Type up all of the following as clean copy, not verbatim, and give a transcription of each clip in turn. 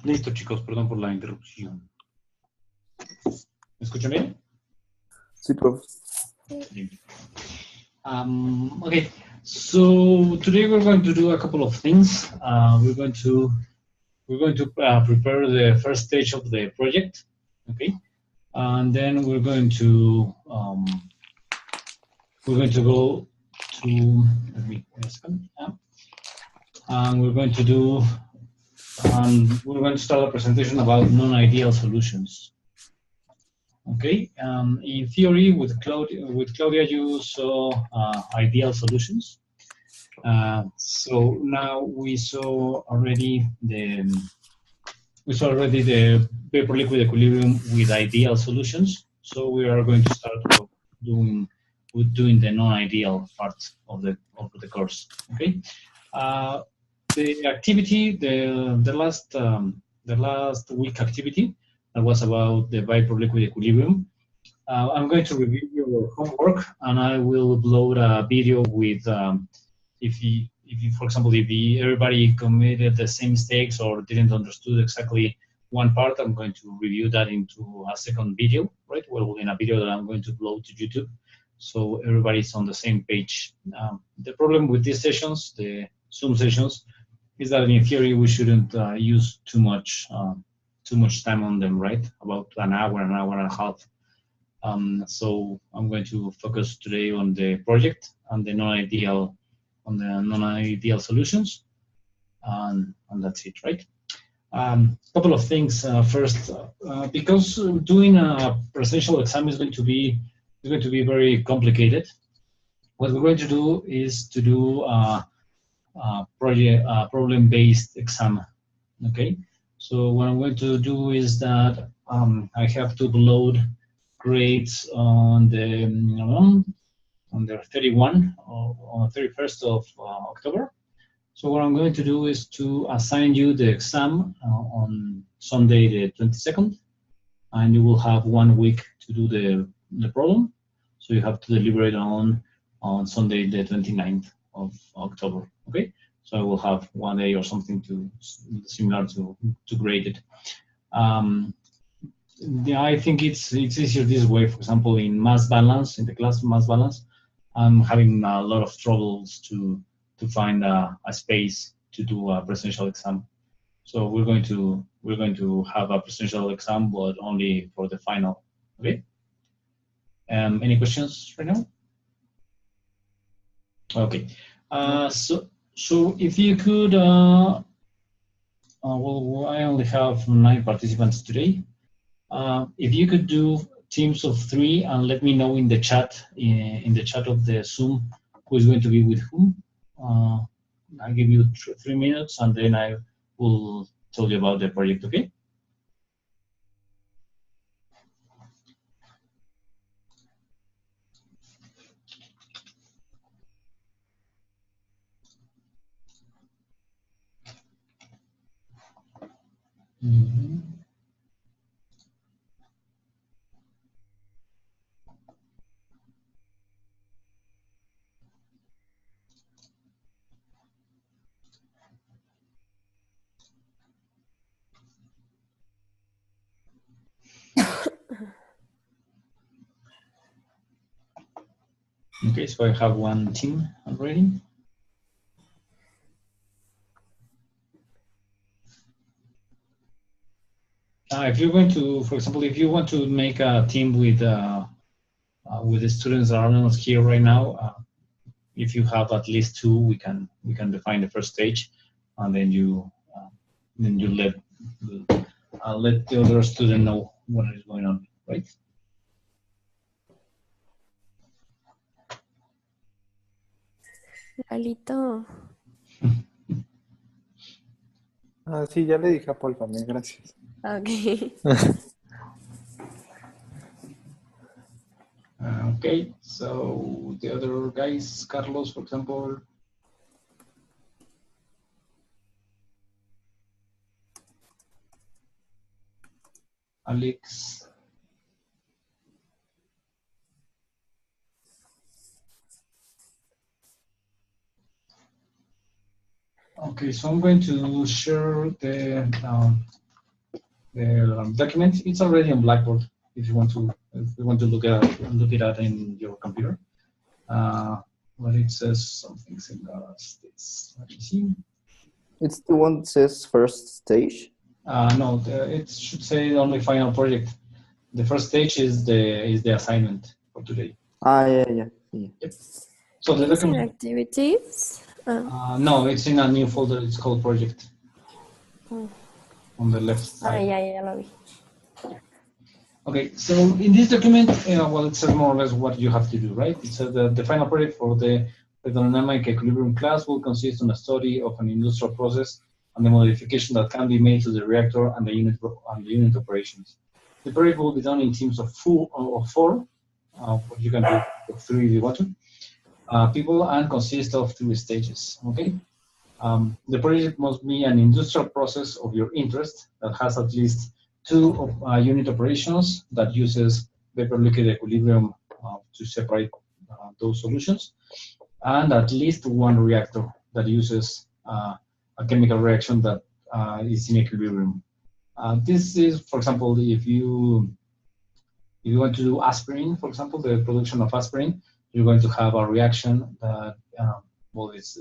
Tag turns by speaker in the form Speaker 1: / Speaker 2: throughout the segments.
Speaker 1: Listo, chicos, perdón por la interrupción. ¿Me escuchan bien?
Speaker 2: Sí, profe.
Speaker 1: Okay, so today we're going to do a couple of things. We're going to prepare the first stage of the project, okay, and then we're going to go to, let me wait a second, and we're going to do we're going to start a presentation about non-ideal solutions. Okay, in theory, with Claudia, you saw ideal solutions. So now we saw already the vapor liquid equilibrium with ideal solutions. So we are going to start doing the non-ideal part of the course. Okay, the activity, the last week activity, that was about the vapor liquid equilibrium. I'm going to review your homework, and I will upload a video with if you, for example, if everybody committed the same mistakes or didn't understood exactly one part, I'm going to review that into a second video, right? Well, in a video that I'm going to upload to YouTube, so everybody's on the same page. The problem with these sessions, the Zoom sessions, is that in theory we shouldn't use too much time on them, right? About an hour and a half. So I'm going to focus today on the project and the non-ideal solutions, and that's it, right? Couple of things. First, because doing a presential exam is going to be very complicated. What we're going to do is to do a problem-based exam. Okay. So what I'm going to do is that I have to upload grades on the 31 or on 31st of October. So what I'm going to do is to assign you the exam on Sunday the 22nd, and you will have 1 week to do the problem. So you have to deliberate on Sunday the 29th of October. Okay. So I will have 1 day or something similar to grade it. Yeah, I think it's easier this way. For example, in mass balance, in the class mass balance, I'm having a lot of troubles to find a space to do a presential exam. So we're going to have a presential exam, but only for the final. Okay. Any questions right now? Okay. So if you could, well, I only have 9 participants today. If you could do teams of 3 and let me know in the chat of the Zoom who is going to be with whom. I'll give you 3 minutes, and then I will tell you about the project. Okay. Mm-hmm. Okay, so I have 1 team already. If you're going to, for example, if you want to make a team with the students that are not here right now, if you have at least 2, we can define the first stage, and then you let the other student know what is going on, right?
Speaker 3: Lalito.
Speaker 2: Sí, ya le dije a Paul también, gracias.
Speaker 3: Okay.
Speaker 1: Okay, so the other guys, Carlos, for example. Alex. Okay, so I'm going to share the document. It's already on Blackboard if you want to look it at in your computer. But it says something similar as this. Let me see.
Speaker 3: It's the one that says first stage?
Speaker 1: No, it should say only final project. The first stage is the assignment for today.
Speaker 3: Yeah.
Speaker 1: Yep. So the
Speaker 4: It's in
Speaker 1: document.
Speaker 4: activities.
Speaker 1: No, it's in a new folder. It's called project. On the left side.
Speaker 4: Ya lo vi.
Speaker 1: Okay, so in this document, well, it says more or less what you have to do, right? It says that the final project for the dynamic equilibrium class will consist on a study of an industrial process and the modification that can be made to the reactor and the unit operations. The project will be done in teams of four, but you can do 3 if you want to, people, and consist of 3 stages. Okay. The project must be an industrial process of your interest that has at least 2 unit operations that uses vapor liquid equilibrium to separate those solutions, and at least 1 reactor that uses a chemical reaction that is in equilibrium. This is, for example, if you want to do aspirin, for example, the production of aspirin, you're going to have a reaction that, well, it's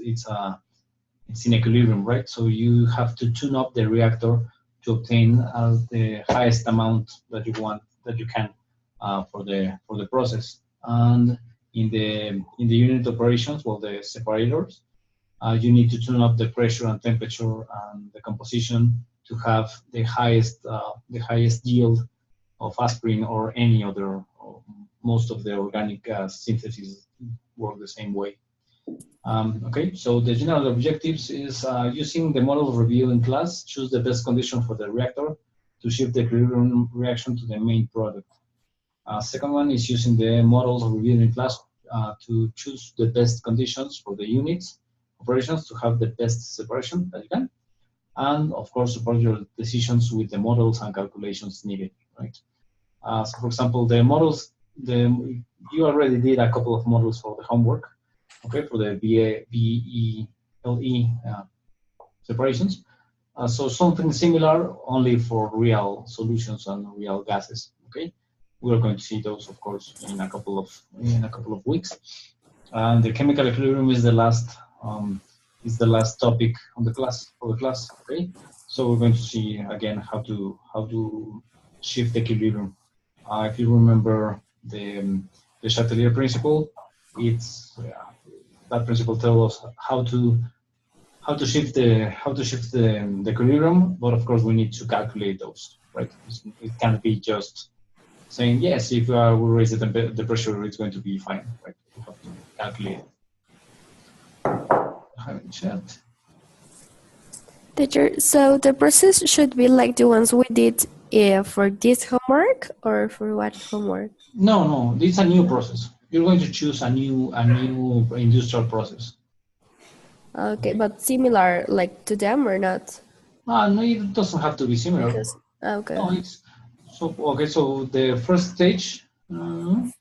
Speaker 1: in equilibrium, right? So you have to tune up the reactor to obtain the highest amount that you can for the process. And in the unit operations, well, the separators, you need to tune up the pressure and temperature and the composition to have the highest yield of aspirin or any other. Or most of the organic synthesis work the same way. Okay, so the general objectives is using the model review in class, choose the best condition for the reactor to shift the equilibrium reaction to the main product. Second one is using the models reviewed in class to choose the best conditions for the units operations to have the best separation that you can. And of course, support your decisions with the models and calculations needed, right? So for example, the models, you already did a couple of models for the homework. Okay, for the VELE separations. So something similar, only for real solutions and real gases. Okay, we are going to see those, of course, in a couple of weeks. And the chemical equilibrium is the last topic on the class for the class. Okay, so we're going to see again how to shift equilibrium. If you remember the Chatelier principle, it's that principle tells us how to shift the equilibrium, but of course we need to calculate those, right? It can't be just saying yes, if we raise the pressure, it's going to be fine, right? We have to calculate it. I haven't checked.
Speaker 4: Teacher, so the process should be like the ones we did for this homework, or for what homework?
Speaker 1: No, it's a new process. You're going to choose a new industrial process.
Speaker 4: Okay, but similar like to them or not?
Speaker 1: No, it doesn't have to be similar.
Speaker 4: Because, okay.
Speaker 1: No, it's so okay. So the first stage, of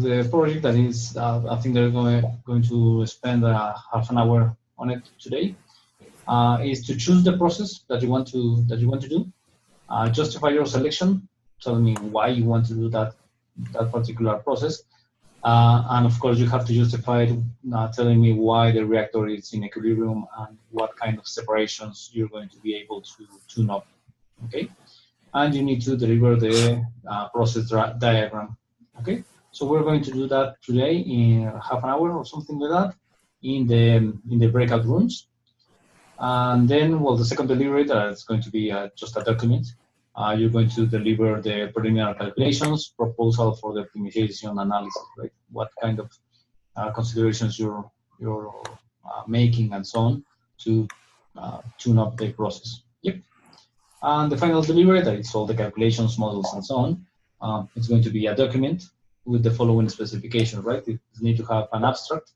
Speaker 1: the project that is, I think they're going to spend half an hour on it today, is to choose the process that you want to do, justify your selection, tell me why you want to do that particular process, and of course you have to justify it, telling me why the reactor is in equilibrium and what kind of separations you're going to be able to tune up. Okay, and you need to deliver the process diagram. Okay, so we're going to do that today in half an hour or something like that in the breakout rooms. And then, well, the second delivery is going to be just a document. You're going to deliver the preliminary calculations, proposal for the optimization analysis, right? What kind of considerations you're making and so on to tune up the process. Yep. And the final delivery, that is all the calculations, models, and so on. It's going to be a document with the following specifications, right? You need to have an abstract,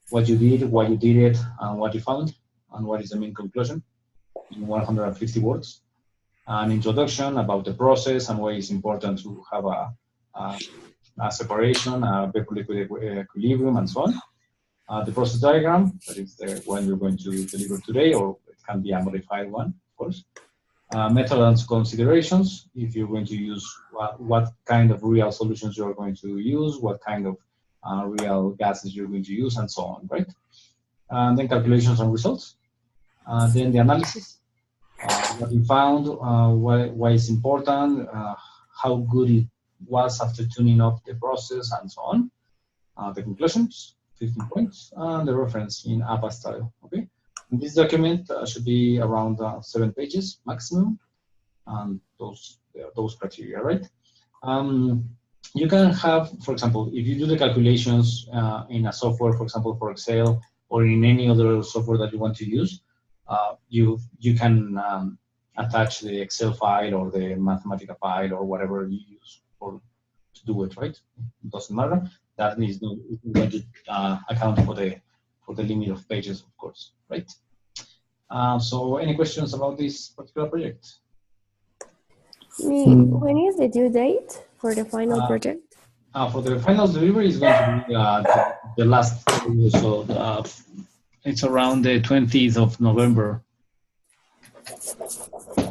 Speaker 1: what you did, why you did it, and what you found, and what is the main conclusion in 150 words. An introduction about the process and why it's important to have a separation, a vapor-liquid equilibrium, and so on. The process diagram, that is the one you're going to deliver today, or it can be a modified one. course. Method and considerations, if you're going to use what kind of real solutions you're going to use, what kind of real gases you're going to use, and so on, right? And then calculations and results. Then the analysis, what you found, why it's important, how good it was after tuning up the process, and so on. The conclusions, 15 points, and the reference in APA style, okay? And this document should be around 7 pages maximum, and those criteria, right? You can have, for example, if you do the calculations in a software, for example, for Excel, or in any other software that you want to use, you can attach the Excel file or the Mathematica file or whatever you use to do it, right? It doesn't matter. That is going to account for the limit of pages, of course, right? So, any questions about this particular project?
Speaker 4: When is the due date for the final project?
Speaker 1: For the final delivery is going to be the last, so it's around the 20th of November.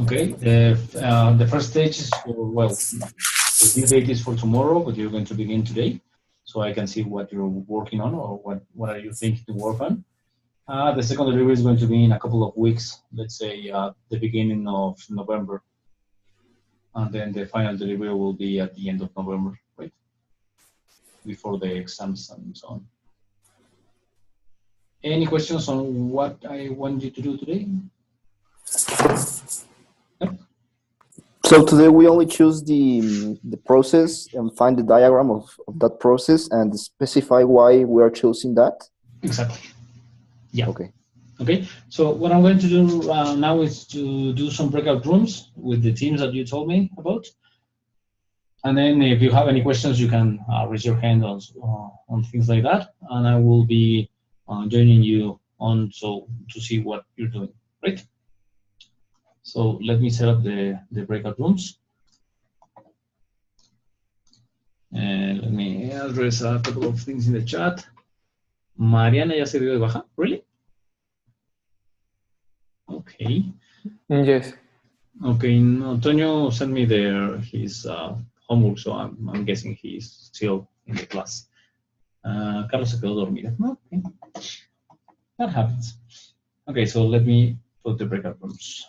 Speaker 1: Okay, the first stage is for, well, the due date is for tomorrow, but you're going to begin today, so I can see what you're working on or what are you thinking to work on. The second delivery is going to be in a couple of weeks, let's say the beginning of November. And then the final delivery will be at the end of November, right? Before the exams and so on. Any questions on what I want you to do today? Yep.
Speaker 3: So today we only choose the process and find the diagram of that process and specify why we are choosing that?
Speaker 1: Exactly. Yeah.
Speaker 3: Okay.
Speaker 1: Okay, so what I'm going to do now is to do some breakout rooms with the teams that you told me about. And then if you have any questions, you can raise your hand on things like that. And I will be joining you on to see what you're doing, right? So let me set up the breakout rooms. And let me address a couple of things in the chat. Mariana ya se dio de baja, really? Okay.
Speaker 2: Yes.
Speaker 1: Okay, Antonio sent me his homework, so I'm guessing he's still in the class. Carlos se quedó dormido. Okay. That happens. Okay, so let me put the breakout rooms.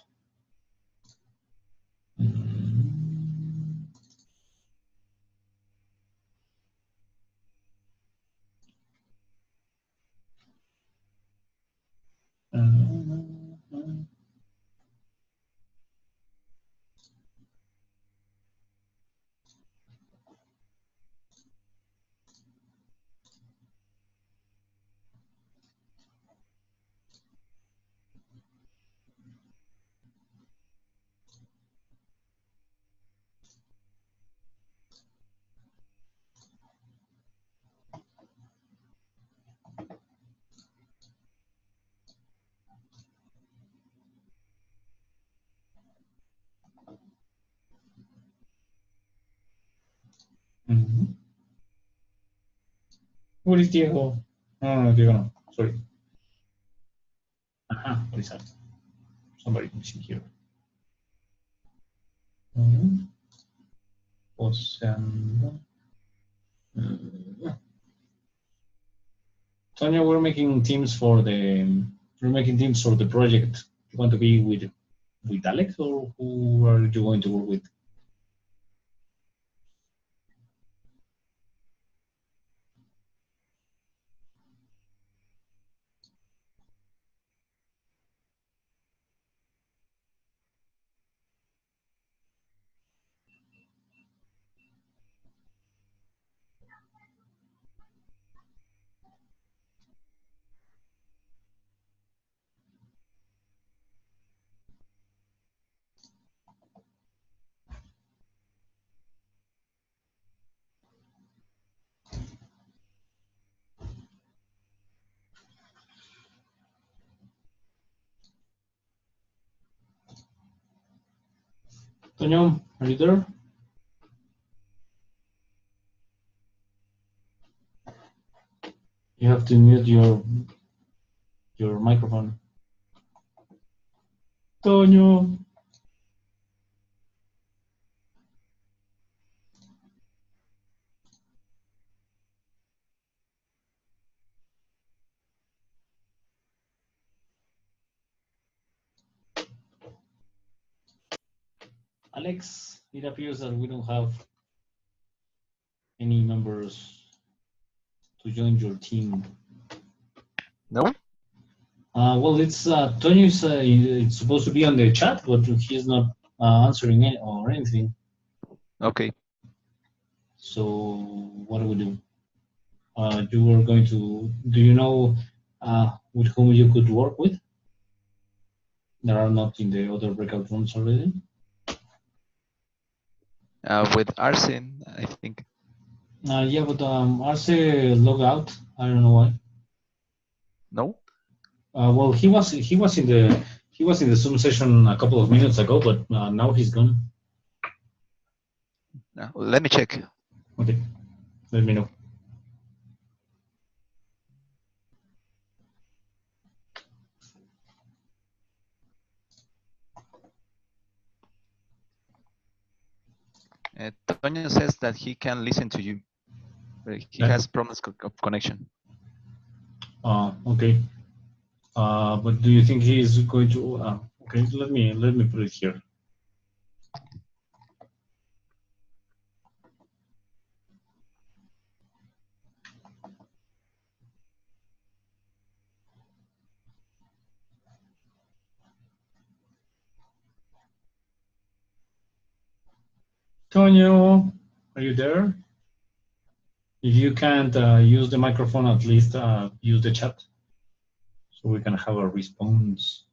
Speaker 1: Where is Diego? No, Diego no. Sorry. What is that? Somebody missing here. Sonia, we're making teams for the project. You want to be with Alex, or who are you going to work with? Antonio, are you there? You have to mute your microphone. Toño. Alex, it appears that we don't have any members to join your team.
Speaker 5: No?
Speaker 1: Well, it's Tonyo is it's supposed to be on the chat, but he's not answering it or anything.
Speaker 5: Okay.
Speaker 1: So what do we do? You were going to. Do you know with whom you could work with? There are not in the other breakout rooms already.
Speaker 5: With Arsene, I think.
Speaker 1: Yeah, but Arce log out. I don't know why.
Speaker 5: No?
Speaker 1: Well, he was in the Zoom session a couple of minutes ago, but now he's gone.
Speaker 5: Let me check.
Speaker 1: Okay, let me know.
Speaker 5: Toño says that he can listen to you. He has problems of connection.
Speaker 1: Okay. But do you think he is going to? Okay, let me put it here. Tonyo, are you there? If you can't use the microphone, at least use the chat so we can have a response.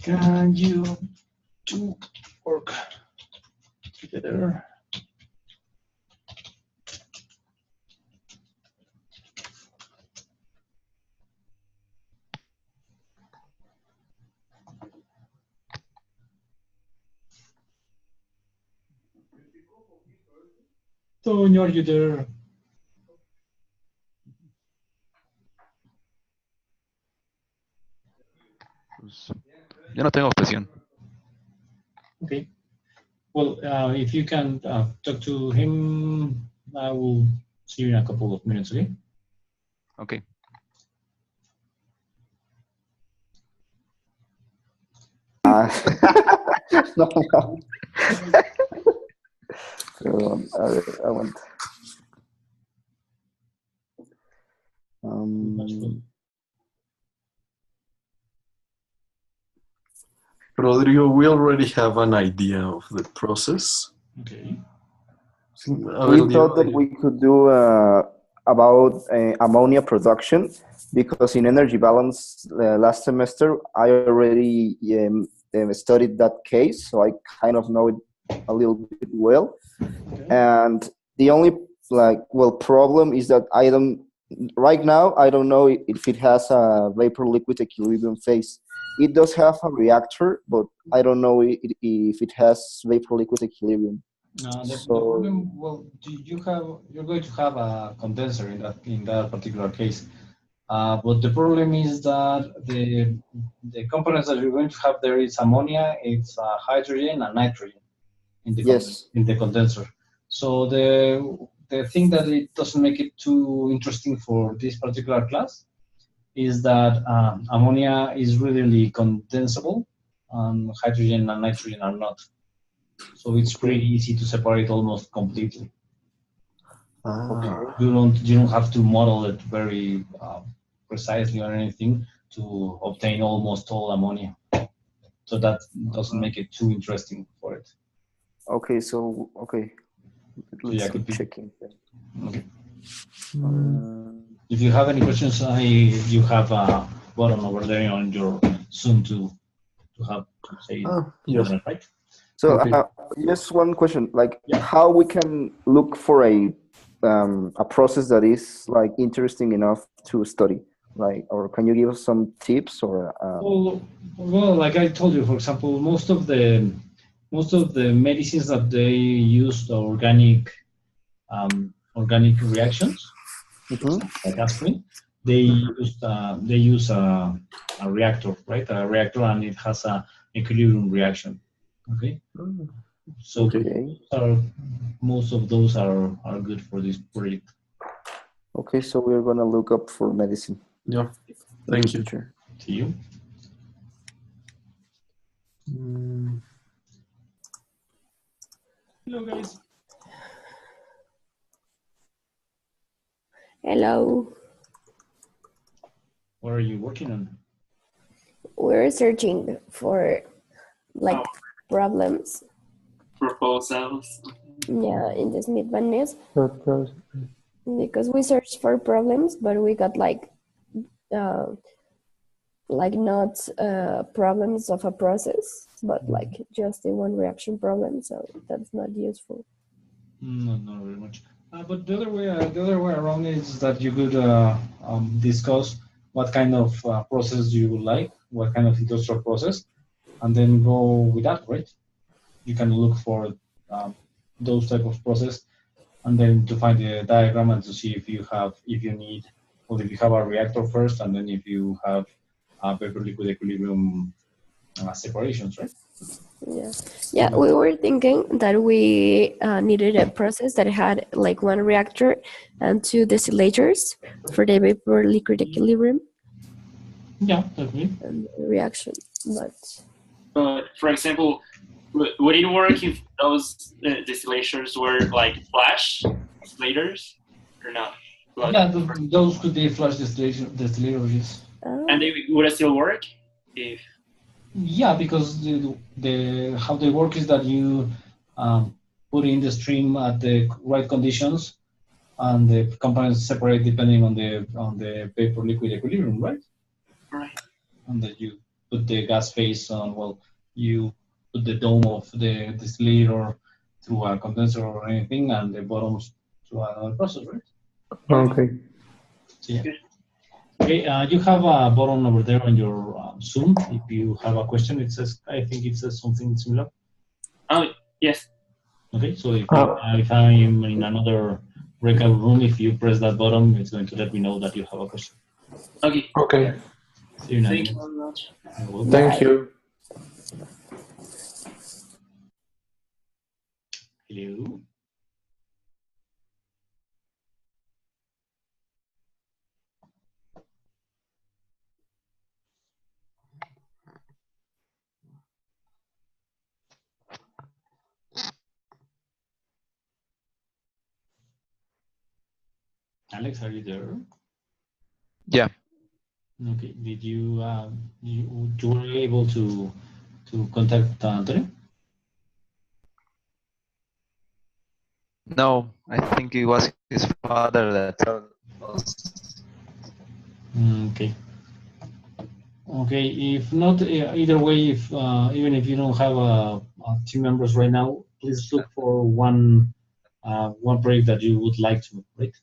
Speaker 1: Can you two work together? Tonyo, are you there?
Speaker 5: Yo no tengo obsesión.
Speaker 1: Okay. Well, if you can talk to him, I will see you in a couple of minutes, okay?
Speaker 5: Okay.
Speaker 3: No, no. Perdón, a ver, aguanta.
Speaker 6: Rodrigo, we already have an idea of the process.
Speaker 1: Okay.
Speaker 3: We thought that we could do about ammonia production because in energy balance last semester I already studied that case, so I kind of know it a little bit well. Okay. And the only problem is that right now I don't know if it has a vapor liquid equilibrium phase. It does have a reactor, but I don't know if it has vapor liquid equilibrium.
Speaker 1: The problem, well, you're going to have a condenser in that particular case, but the problem is that the components that you're going to have there is ammonia, it's hydrogen and nitrogen in the condenser. So the thing that it doesn't make it too interesting for this particular class is that ammonia is really condensable, and hydrogen and nitrogen are not. So it's pretty easy to separate almost completely. You don't have to model it very precisely or anything to obtain almost all ammonia. So that doesn't make it too interesting for it.
Speaker 3: Okay, so let's keep checking.
Speaker 1: Okay. If you have any questions, you have a button over there on your Zoom to have to say right.
Speaker 3: So just one question, how we can look for a process that is interesting enough to study, or can you give us some tips or?
Speaker 1: Well, like I told you, for example, most of the medicines that they use, the organic organic reactions, like aspirin, they use a reactor, right? A reactor, and it has a equilibrium reaction. Okay. So most of those are good for this project.
Speaker 3: Okay, so we're gonna look up for medicine.
Speaker 6: Yeah. Thank you.
Speaker 1: To you. Hello, guys.
Speaker 4: Hello.
Speaker 1: What are you working on?
Speaker 4: We're searching for like problems.
Speaker 7: Proposals.
Speaker 4: Yeah, in this midbandness. Because we searched for problems, but we got like not problems of a process, but like just the one reaction problem. So that's not useful.
Speaker 1: Not very much. But the other way around is that you could discuss what kind of process you would like, what kind of industrial process, and then go with that, right? You can look for those type of process, and then to find the diagram and to see if you need, or if you have a reactor first, and then if you have vapor liquid equilibrium separations, right?
Speaker 4: Yeah. We were thinking that we needed a process that had like one reactor and two destillators for the vapor liquid equilibrium.
Speaker 1: Yeah, definitely.
Speaker 4: And reaction,
Speaker 7: But for example, would it work if those distillators were like flash distillators or not?
Speaker 1: Yeah, those could be flash distillators.
Speaker 7: And they would still work if.
Speaker 1: Yeah, because the how they work is that you put in the stream at the right conditions, and the components separate depending on the vapor liquid equilibrium, right?
Speaker 7: Right.
Speaker 1: And then you put the gas phase on. Well, you put the dome of the distillator through a condenser or anything, and the bottoms through another process, right?
Speaker 2: Okay.
Speaker 1: So, yeah. Okay, you have a button over there on your Zoom. If you have a question, it says, I think it says something similar.
Speaker 7: Oh, yes.
Speaker 1: Okay, so if I'm in another breakout room, if you press that button, it's going to let me know that you have a question.
Speaker 7: Okay.
Speaker 2: Okay.
Speaker 1: See you in a
Speaker 7: Thank
Speaker 1: minute.
Speaker 7: you very much.
Speaker 2: Thank you.
Speaker 1: Hello. Alex, are you there?
Speaker 5: Yeah.
Speaker 1: Okay. Did you you were able to contact Antonio?
Speaker 5: No, I think it was his father that told us.
Speaker 1: Okay. Okay. If not, either way, if even if you don't have team members right now, please look for one project that you would like to, right?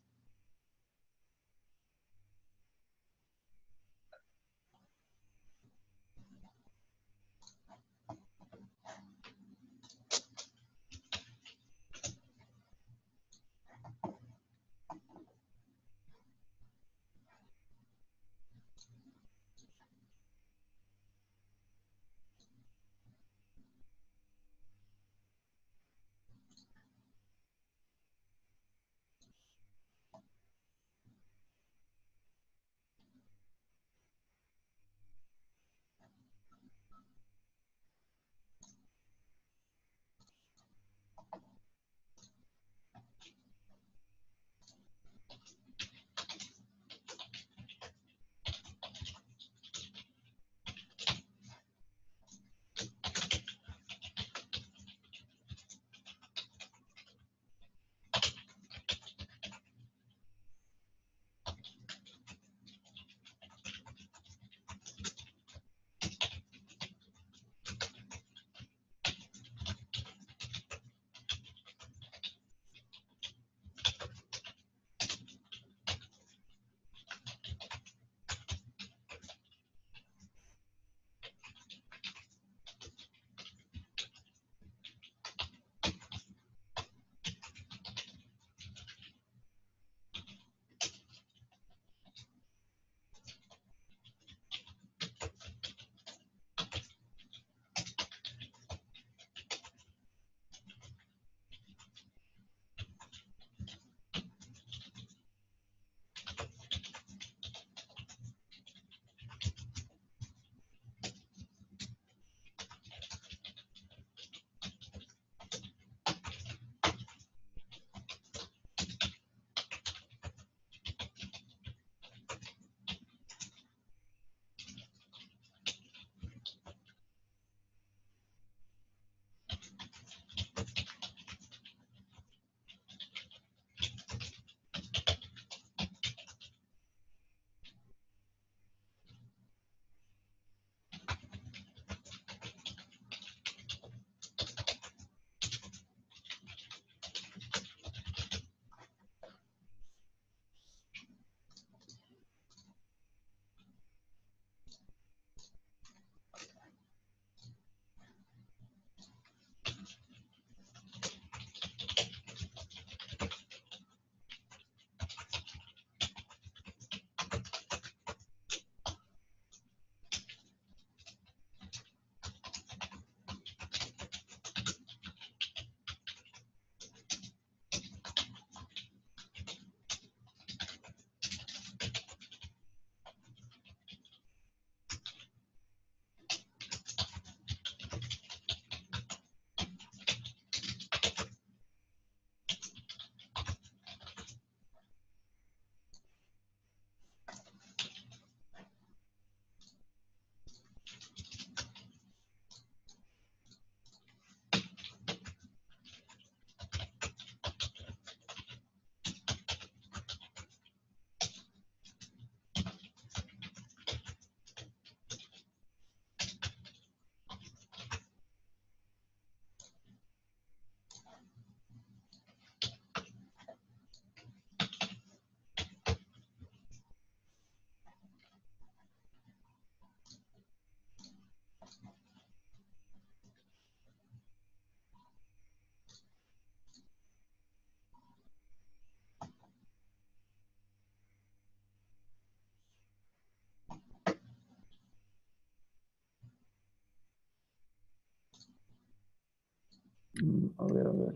Speaker 3: A ver.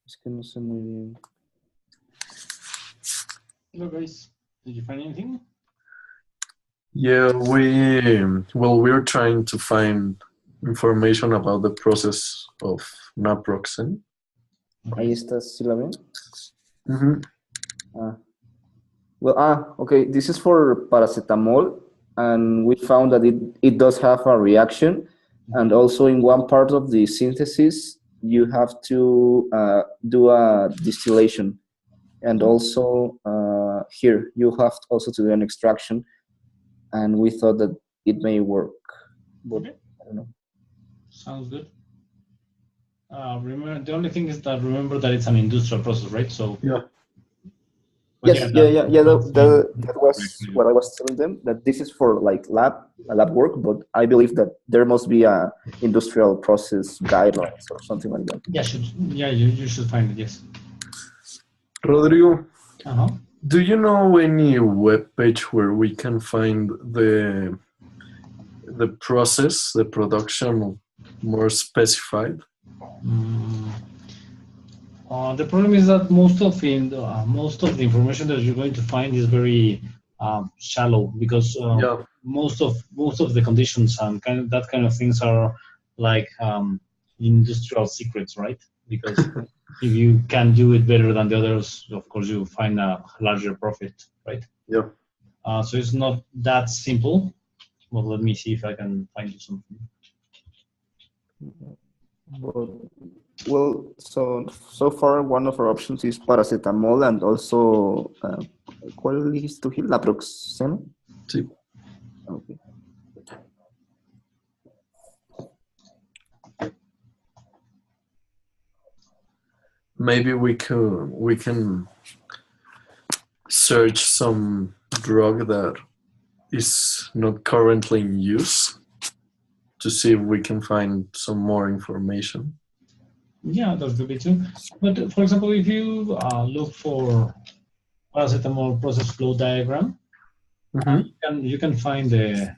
Speaker 3: Es que no sé muy bien.
Speaker 1: Hello guys, did you find anything?
Speaker 6: Yeah, we're trying to find information about the process of naproxen.
Speaker 3: Ahí está, ¿sí la ven?
Speaker 6: Mm-hmm.
Speaker 3: Okay, this is for paracetamol, and we found that it does have a reaction, and also in one part of the synthesis, you have to do a distillation, and also here, you have also to do an extraction, and we thought that it may work, but
Speaker 1: Okay.
Speaker 3: I don't know.
Speaker 1: Sounds good. Remember, the only thing is that remember that it's an industrial process, right? So
Speaker 6: Yeah.
Speaker 1: but
Speaker 3: Yes,
Speaker 1: yeah,
Speaker 3: that was what I was telling them, that this is for like lab work, but I believe that there must be a industrial process guidelines or something like that.
Speaker 1: Yeah, you should find it, yes.
Speaker 6: Rodrigo,
Speaker 1: Uh-huh.
Speaker 6: do you know any web page where we can find the process, the production more specified?
Speaker 1: The problem is that most of the information that you're going to find is very shallow, because most of the conditions and that kind of things are like industrial secrets, right? Because if you can do it better than the others, of course you find a larger profit, right?
Speaker 6: Yeah.
Speaker 1: So it's not that simple. Well, let me see if I can find you something.
Speaker 3: Well, so far one of our options is paracetamol, and also ¿cuál dijiste tú, Gil? Naproxen.
Speaker 6: Sí.
Speaker 3: Okay.
Speaker 6: Maybe we can search some drug that is not currently in use to see if we can find some more information.
Speaker 1: Yeah, that could be too. But for example, if you look for paracetamol process flow diagram, you can find the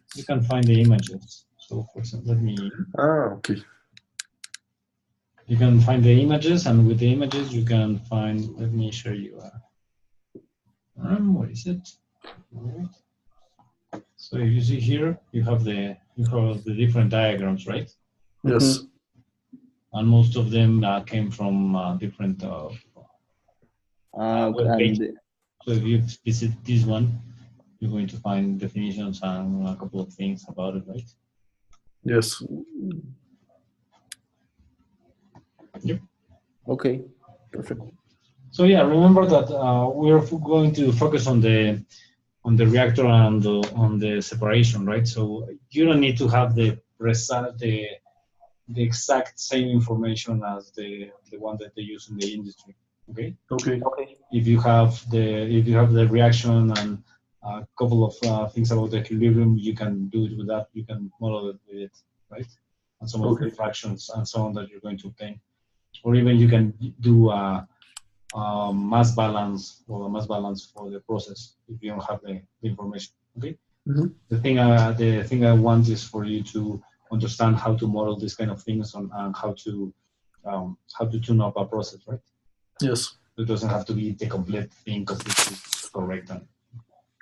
Speaker 1: images. So for example, let me.
Speaker 6: Okay.
Speaker 1: You can find the images, and with the images you can find. Let me show you. What is it? So if you see here, you have the different diagrams, right?
Speaker 6: Yes.
Speaker 1: And most of them came from different web pages. So if you visit this one, you're going to find definitions and a couple of things about it, right?
Speaker 6: Yes.
Speaker 1: Yep.
Speaker 3: Okay, perfect.
Speaker 1: So yeah, remember that we're going to focus on the reactor and on the separation, right? So you don't need to have the exact same information as the one that they use in the industry. Okay.
Speaker 6: Okay.
Speaker 1: If you have the reaction and a couple of things about the equilibrium, you can do it with that. You can model it with it, right? And some of the fractions and so on that you're going to obtain, or even you can do a mass balance for the process if you don't have the information. Okay.
Speaker 6: Mm-hmm.
Speaker 1: The thing I want is for you to understand how to model these kind of things and how to tune up a process, right?
Speaker 6: Yes.
Speaker 1: It doesn't have to be the complete thing completely correct and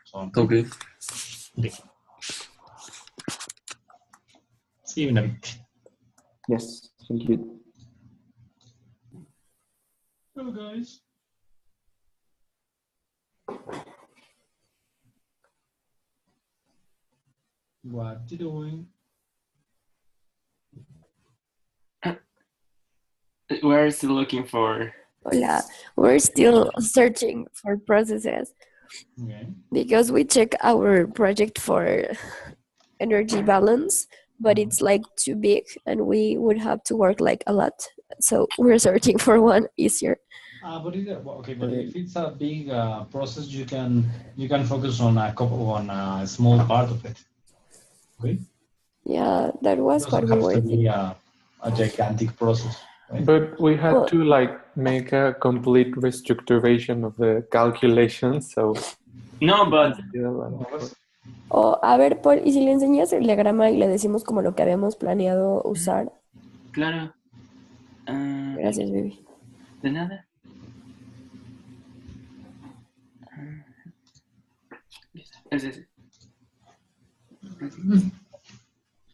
Speaker 1: so on.
Speaker 6: Okay.
Speaker 1: See you in a bit.
Speaker 3: Yes, thank you.
Speaker 1: Hello, guys. What you doing?
Speaker 7: We're still looking for.
Speaker 4: Hola, we're still searching for processes.
Speaker 1: Okay.
Speaker 4: Because we check our project for energy balance, but it's like too big and we would have to work like a lot. So we're searching for one easier.
Speaker 1: But if it's a big process, you can focus on a small part of it. Okay.
Speaker 4: Yeah, that was what we were thinking.
Speaker 1: A gigantic process. Right?
Speaker 2: But we had to like make a complete restructuration of the calculations, so.
Speaker 7: No, but.
Speaker 4: A ver, Paul, ¿y si le enseñas el diagrama y le decimos como lo que habíamos planeado usar?
Speaker 7: Claro.
Speaker 4: Gracias, baby.
Speaker 7: De nada.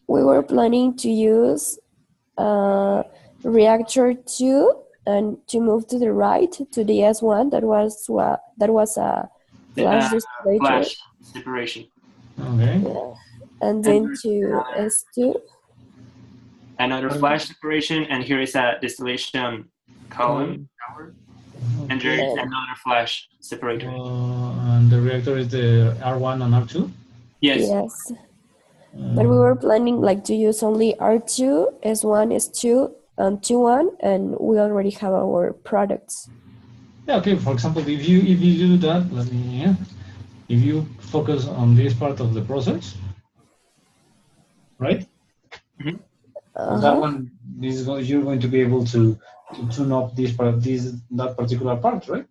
Speaker 4: We were planning to use reactor 2 and to move to the right to the S1. That was a flash distillator.
Speaker 7: Flash separation.
Speaker 1: Okay.
Speaker 4: Yeah. And then to S2.
Speaker 7: Another flash separation, and here is a distillation column. And there is another flash separator.
Speaker 1: And the reactor is the R1 and R2?
Speaker 4: Yes. But we were planning like to use only R2, S1, S2, and T1, and we already have our products.
Speaker 1: Yeah, okay. For example, if you do that, if you focus on this part of the process, right? That one you're going to be able to tune up that particular part, right?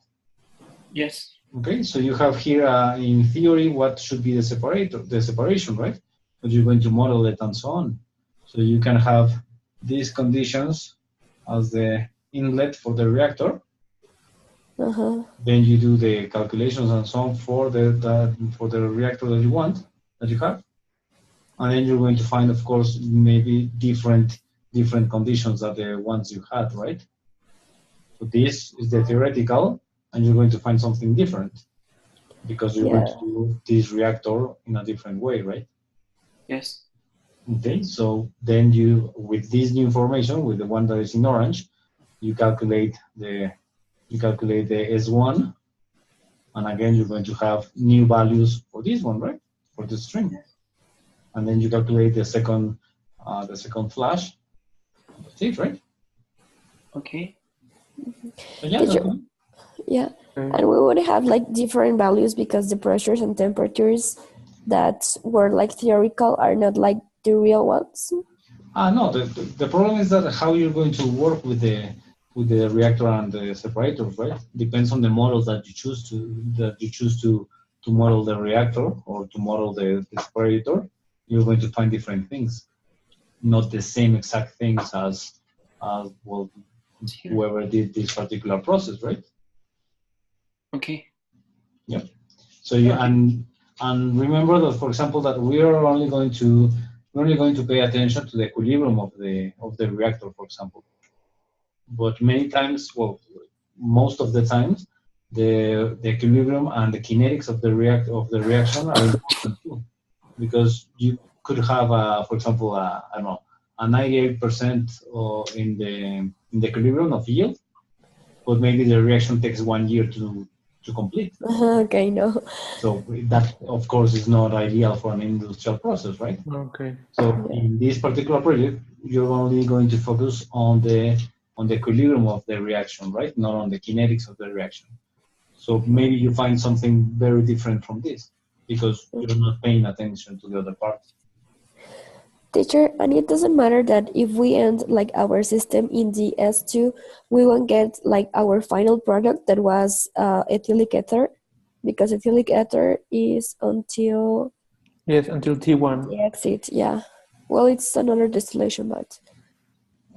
Speaker 7: Yes.
Speaker 1: Okay, so you have here in theory what should be the separation, right? But you're going to model it and so on. So you can have these conditions as the inlet for the reactor. Then you do the calculations and so on for the reactor that you have. And then you're going to find, of course, maybe different conditions than the ones you had, right? So this is the theoretical, and you're going to find something different because you're going to do this reactor in a different way, right?
Speaker 7: Yes.
Speaker 1: Okay, so then you, with this new information, with the one that is in orange, you calculate the S1, and again you're going to have new values for this one, right? For the string. And then you calculate the second flash. That's it, right?
Speaker 7: Okay.
Speaker 1: So yeah,
Speaker 4: and we would have like different values because the pressures and temperatures that were like theoretical are not like the real ones.
Speaker 1: No, the problem is that how you're going to work with the reactor and the separators, right? Depends on the model that you choose to model the reactor or to model the separator. You're going to find different things, not the same exact things as whoever did this particular process, right?
Speaker 7: Okay.
Speaker 1: Yep. So you and remember that, for example, that we are only going to pay attention to the equilibrium of the reactor, for example. But many times, well, most of the times, the equilibrium and the kinetics of the reaction are important too, because you could have, for example, I don't know, a 98% in the equilibrium of yield, but maybe the reaction takes 1 year to complete.
Speaker 4: Okay, no.
Speaker 1: So that, of course, is not ideal for an industrial process, right?
Speaker 2: Okay.
Speaker 1: So in this particular project, you're only going to focus on the equilibrium of the reaction, right? Not on the kinetics of the reaction. So maybe you find something very different from this because you're not paying attention to the other part.
Speaker 4: Teacher, and it doesn't matter that if we end like our system in the S2, we won't get like our final product that was ethylic ether, because ethylic ether is until
Speaker 2: T1.
Speaker 4: the exit. Yeah. Well, it's another distillation, but.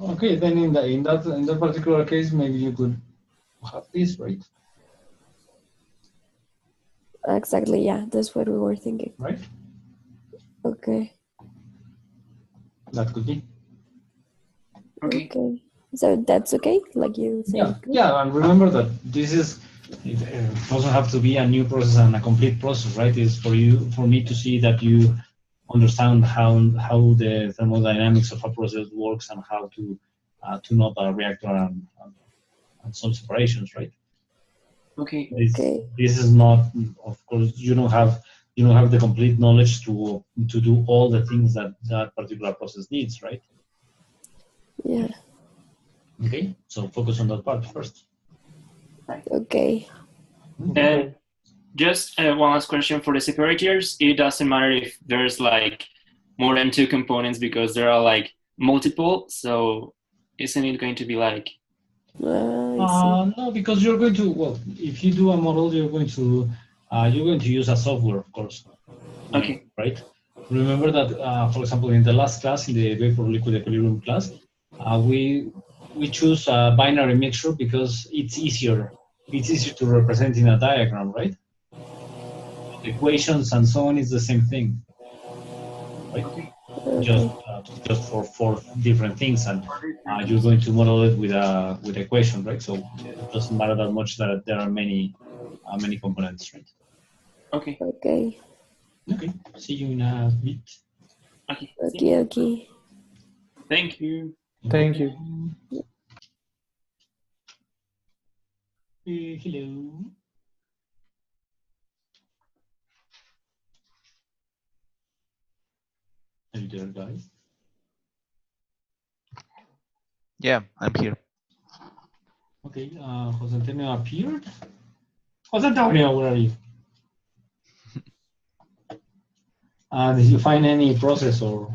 Speaker 1: Okay, then in that particular case, maybe you could have this, right?
Speaker 4: Exactly. Yeah, that's what we were thinking.
Speaker 1: Right.
Speaker 4: Okay.
Speaker 1: That could be.
Speaker 7: Okay.
Speaker 4: So that's okay, like you said.
Speaker 1: Yeah, and remember that it doesn't have to be a new process and a complete process, right? It's for me to see that you understand how the thermodynamics of a process works and how to tune up a reactor and some separations, right?
Speaker 7: Okay.
Speaker 1: This is not, of course, you don't have the complete knowledge to do all the things that particular process needs, right?
Speaker 4: Yeah.
Speaker 1: Okay, so focus on that part first.
Speaker 4: Okay.
Speaker 7: Just one last question for the separators. It doesn't matter if there's like more than 2 components because there are like multiple. So isn't it going to be like?
Speaker 1: No, because you're going to, well, if you do a model, you're going to use a software, of course.
Speaker 7: Okay.
Speaker 1: Right. Remember that, for example, in the last class, in the vapor liquid equilibrium class, we we choose a binary mixture because it's easier. It's easier to represent in a diagram, right? The equations and so on is the same thing, right?
Speaker 4: Okay.
Speaker 1: Just for 4 different things, and you're going to model it with a equation, right? So it doesn't matter that much that there are many components, right?
Speaker 7: Okay.
Speaker 4: Okay.
Speaker 1: Okay. See you in a bit.
Speaker 7: Okay.
Speaker 4: Okay. Okay.
Speaker 7: Thank you.
Speaker 2: Thank you.
Speaker 1: Hello. Are you there, guys?
Speaker 5: Yeah, I'm here.
Speaker 1: Okay. Jose Antonio appeared. Jose Antonio, where are you? Did you find any process or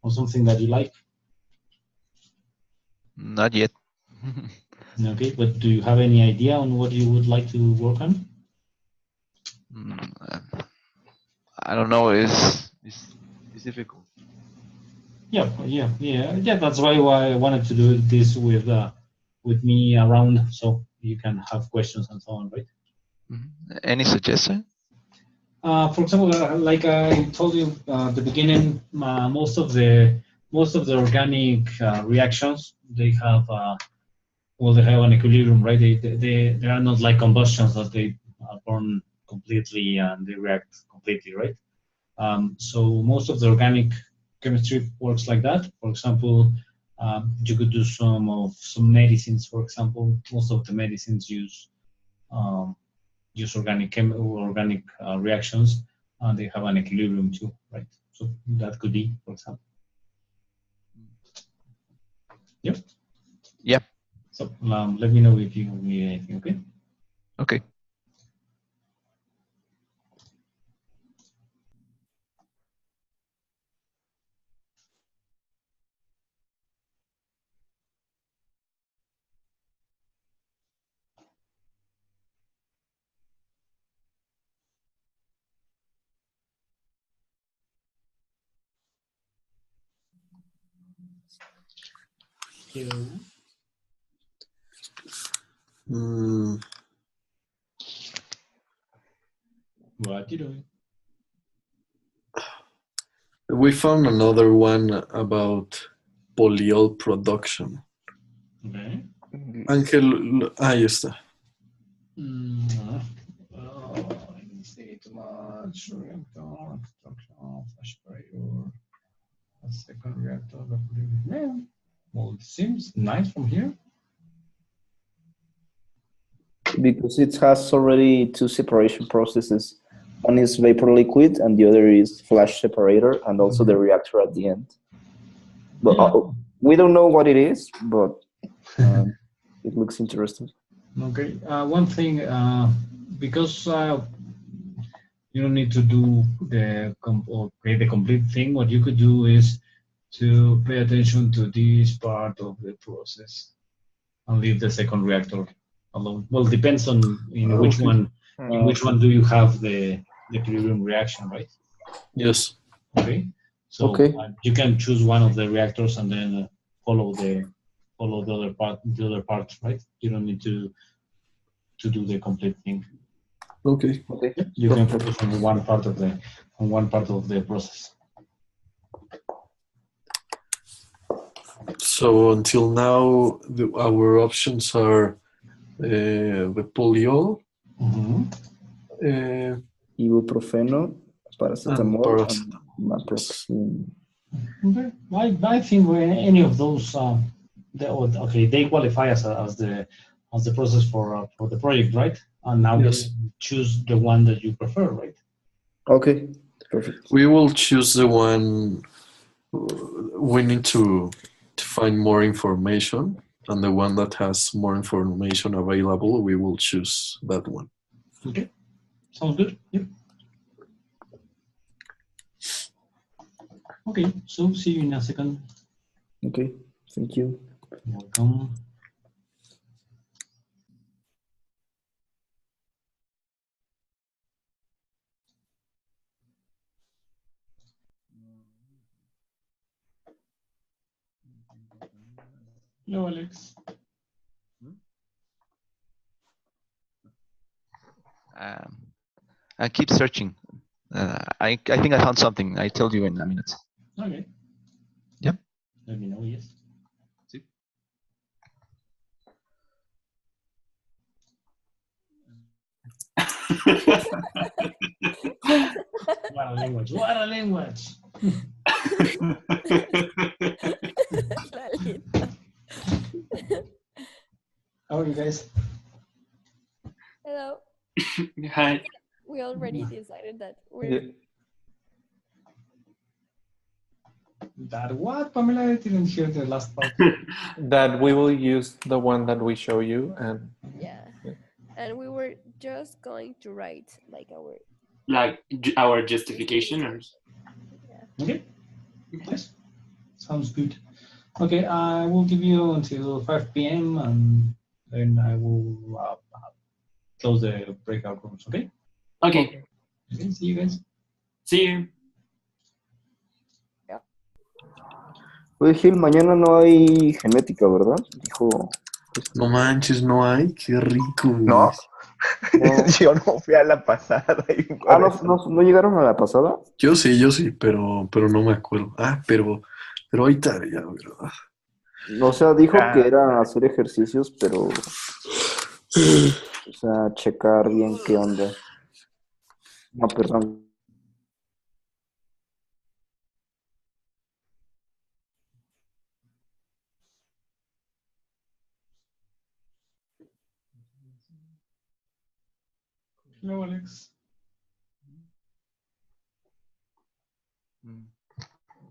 Speaker 1: something that you like?
Speaker 5: Not yet.
Speaker 1: Okay, but do you have any idea on what you would like to work on?
Speaker 5: I don't know. It's difficult.
Speaker 1: Yeah. That's why I wanted to do this with me around, so you can have questions and so on, right?
Speaker 5: Any suggestion?
Speaker 1: For example, like I told you at the beginning, most of the organic reactions they have they have an equilibrium, right? They are not like combustions that they burn completely and they react completely, right? So most of the organic chemistry works like that. For example, you could do some medicines. For example, most of the medicines um, use organic reactions, and they have an equilibrium too, right? So that could be, for example. Yep.
Speaker 5: Yep.
Speaker 1: So let me know if you need anything. Okay.
Speaker 5: Okay.
Speaker 1: Hello. What you doing?
Speaker 6: We found another one about polyol production.
Speaker 1: Okay.
Speaker 6: Ángel, ahí está.
Speaker 1: I didn't say too much. Reactor, construction, flash sprayer, a second reactor. Yeah. Well, it seems nice from here.
Speaker 3: Because it has already two separation processes. One is vapor liquid and the other is flash separator, and also the reactor at the end. But we don't know what it is, but it looks interesting.
Speaker 1: Okay. One thing, because you don't need to do the complete thing. What you could do is to pay attention to this part of the process and leave the second reactor alone. Well, depends on in which one. In which one do you have the equilibrium reaction, right?
Speaker 6: Yes.
Speaker 1: Okay. So you can choose one of the reactors and then follow the other part, right? You don't need to do the complete thing.
Speaker 6: Okay.
Speaker 1: You can focus on one part of the process.
Speaker 6: So until now, our options are the polyol,
Speaker 3: ibuprofeno, paracetamol, and naproxen.
Speaker 1: Okay. I think any of those they qualify as the process for the project, right? And now you choose the one that you prefer, right?
Speaker 3: Okay, perfect.
Speaker 6: We will choose the one we need to find more information, and the one that has more information available, we will choose that one.
Speaker 1: Okay, sounds good. Yep. Okay, so see you in a second.
Speaker 3: Okay, thank you.
Speaker 1: Welcome. Hello, Alex.
Speaker 5: I keep searching. I think I found something. I tell you in a minute.
Speaker 1: Okay.
Speaker 5: Yep.
Speaker 1: Let me know, yes.
Speaker 5: See?
Speaker 1: What a language. What a language. How are you guys?
Speaker 4: Hello.
Speaker 7: Hi.
Speaker 4: We already decided that we're
Speaker 2: Yeah.
Speaker 1: That what? Pamela, I didn't hear the last part.
Speaker 2: That we will use the one that we show you, and
Speaker 4: yeah. And we were just going to write like our
Speaker 7: Like our justification or
Speaker 1: Okay. Yes. Sounds good. Okay, I will give you until 5 p.m. and then I will close the breakout rooms, okay?
Speaker 7: Okay.
Speaker 1: Okay, see you guys.
Speaker 7: See you.
Speaker 3: Oye, Gil, mañana no hay genética, ¿verdad? Dijo.
Speaker 6: No manches, no hay. Qué rico, güey.
Speaker 8: No.
Speaker 3: No.
Speaker 8: Yo no fui a la pasada. Y por
Speaker 3: Ah,
Speaker 8: eso.
Speaker 3: ¿no llegaron a la pasada?
Speaker 6: Yo sí, pero no me acuerdo. Ah, pero ahorita ya, ¿verdad?
Speaker 3: O sea, dijo
Speaker 8: Ah.
Speaker 3: que era hacer ejercicios, pero. O sea, checar bien qué onda. No, perdón.
Speaker 1: Hello, Alex.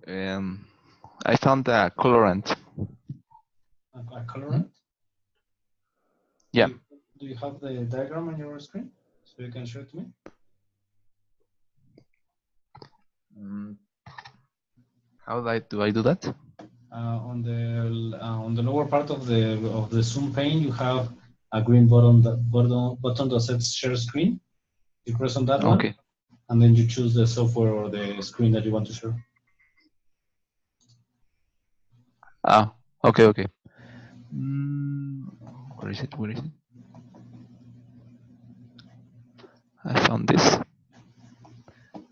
Speaker 5: I found a colorant.
Speaker 1: A colorant?
Speaker 5: Yeah.
Speaker 1: Do you have the diagram on your screen so you can show it to me?
Speaker 5: How do I do that?
Speaker 1: On the lower part of the Zoom pane, you have a green button that says share screen. You press on that one, and then you choose the software or the screen that you want to share.
Speaker 5: Ah, okay. Where is it? I found this.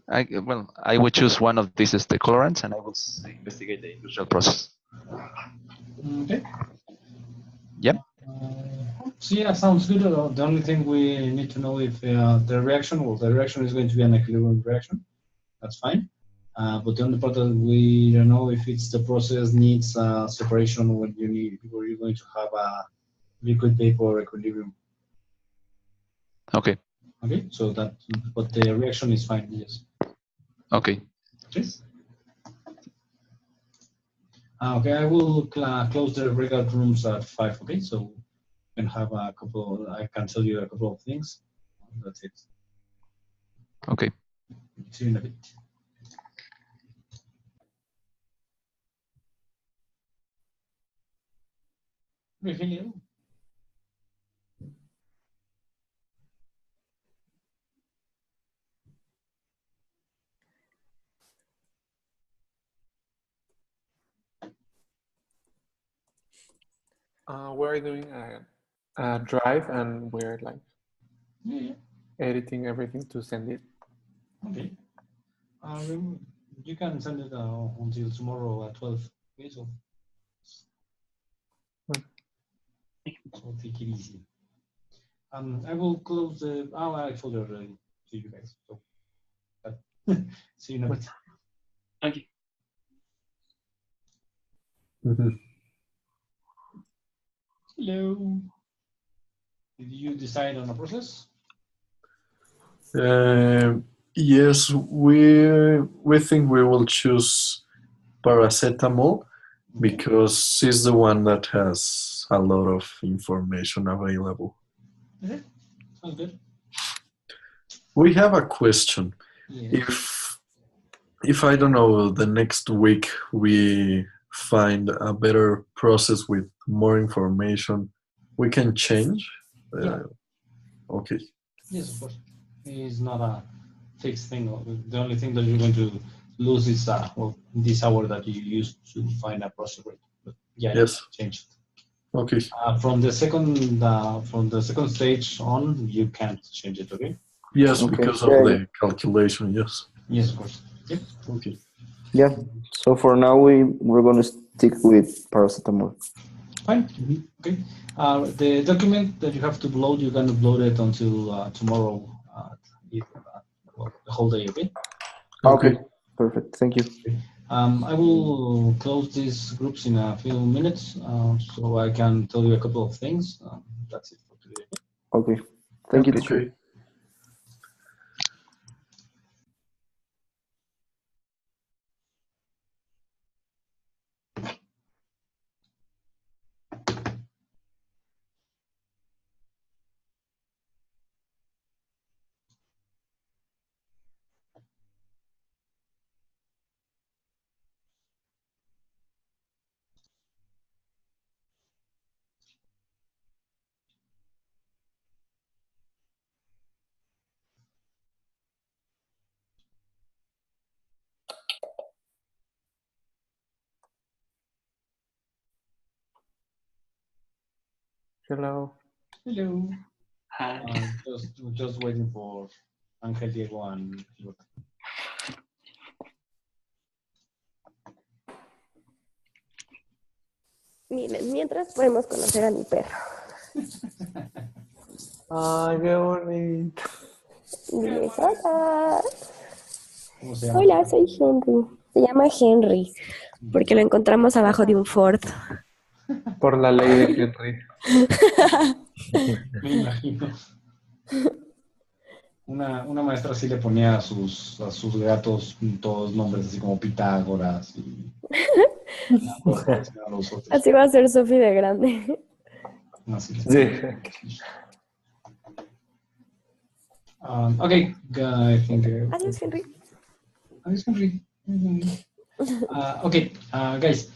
Speaker 5: I will choose one of these as the colorants, and I will investigate the industrial process.
Speaker 1: Okay.
Speaker 5: Yep.
Speaker 1: So yeah, sounds good. The only thing we need to know if the reaction is going to be an equilibrium reaction. That's fine. But the only part that we don't know if it's the process needs separation where you're going to have a liquid vapor equilibrium.
Speaker 5: Okay.
Speaker 1: Okay. So but the reaction is fine. Yes.
Speaker 5: Okay.
Speaker 1: Yes. Okay, I will close the breakout rooms at 5. Okay, so you can have a couple. I can tell you a couple of things. That's it.
Speaker 5: Okay.
Speaker 1: See you in a bit. Hello.
Speaker 2: we're doing a drive, and we're like editing everything to send it.
Speaker 1: Okay. You can send it until tomorrow at 12. Okay, so take it easy. I will close the. I told you already to you guys. So, see you in a bit.
Speaker 7: Okay.
Speaker 1: Hello. Did you decide on a process?
Speaker 6: Yes, we think we will choose paracetamol because it's the one that has a lot of information available.
Speaker 1: Sounds good.
Speaker 6: We have a question.
Speaker 1: Yes.
Speaker 6: If I don't know, the next week we find a better process with more information, we can change? Okay.
Speaker 1: Yes, of course. It's not a fixed thing. The only thing that you're going to lose is this hour that you used to find a process rate. But yeah,
Speaker 6: yes.
Speaker 1: Change it.
Speaker 6: Okay.
Speaker 1: From the second stage on, you can't change it. Okay.
Speaker 6: Yes,
Speaker 3: Okay.
Speaker 6: because of the calculation. Yes.
Speaker 1: Yes, of course. Yep.
Speaker 6: Okay.
Speaker 3: Yeah. So for now, we're going to stick with paracetamol.
Speaker 1: Fine. Okay. The document that you have to upload, you can upload it until tomorrow. Well, the whole day. Okay.
Speaker 3: Okay. Perfect. Thank you.
Speaker 1: I will close these groups in a few minutes, so I can tell you a couple of things. That's it for today.
Speaker 3: Okay. Thank you, teacher.
Speaker 6: Okay.
Speaker 2: Hello.
Speaker 1: Hello.
Speaker 7: Hi.
Speaker 1: Just waiting for Ángel, Diego, and Luca.
Speaker 4: Miren, mientras podemos conocer a mi perro.
Speaker 2: Ay, qué bonito.
Speaker 4: Dile, hola.
Speaker 1: ¿Cómo se llama?
Speaker 4: Hola, soy Henry. Se llama Henry, porque lo encontramos abajo de un Ford.
Speaker 2: Por la ley de Henry.
Speaker 1: Me imagino. Una maestra sí le ponía a sus gatos todos nombres así como Pitágoras y todos parecían a los otros.
Speaker 4: Así va a ser Sofi de grande.
Speaker 1: Así.
Speaker 2: Sí.
Speaker 1: Okay, I think.
Speaker 4: Adiós, Henry.
Speaker 1: Adiós, Henry. Okay, guys.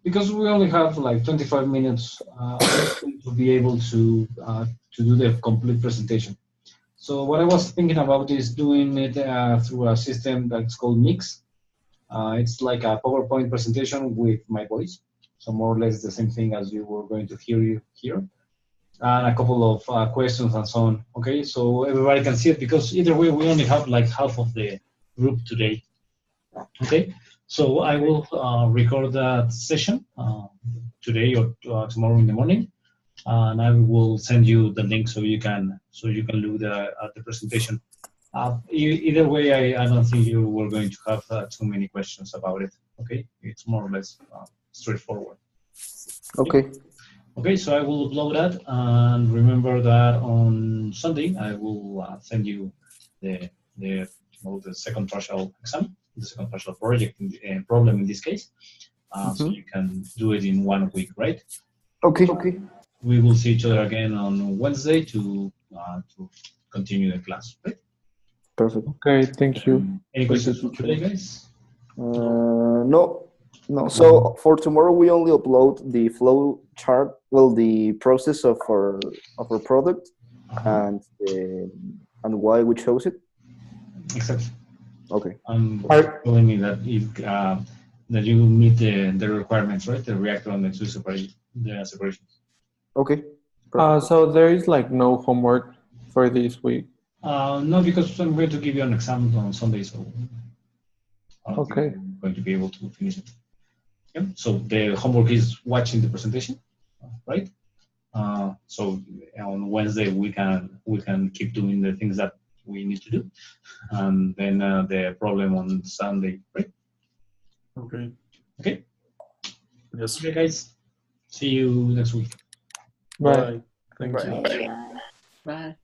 Speaker 1: Because we only have like 25 minutes, I'm going to be able to do the complete presentation. So what I was thinking about is doing it through a system that's called Mix. It's like a PowerPoint presentation with my voice, so more or less the same thing as you were going to hear here, and a couple of questions and so on. Okay, so everybody can see it, because either way we only have like half of the group today. Okay, so I will record that session today or tomorrow in the morning, and I will send you the link so you can look at the presentation. Either way, I don't think you were going to have too many questions about it. Okay, it's more or less straightforward.
Speaker 3: Okay.
Speaker 1: Okay, so I will upload that, and remember that on Sunday I will send you the second partial exam, the second partial project problem in this case, so you can do it in 1 week, right?
Speaker 3: Okay. Okay.
Speaker 1: We will see each other again on Wednesday to continue the class, right?
Speaker 2: Perfect. Okay, thank you.
Speaker 1: Any questions for today, guys?
Speaker 3: No. So for tomorrow, we only upload the flow chart, well, the process of our product, and why we chose it.
Speaker 1: Exactly.
Speaker 3: Okay.
Speaker 1: Telling me that if that you meet the requirements, right? The reactor and the two separations.
Speaker 3: Okay.
Speaker 2: So there is like no homework for this week.
Speaker 1: No, because I'm going to give you an exam on Sunday, so I don't think I'm going to be able to finish it. Yep. So the homework is watching the presentation, right? So on Wednesday we can keep doing the things that we need to do, and then the problem on Sunday, right?
Speaker 6: Okay.
Speaker 1: Okay.
Speaker 6: Yes.
Speaker 1: Okay, guys. See you next week.
Speaker 6: Bye. Thank you.
Speaker 4: Bye.
Speaker 7: Bye.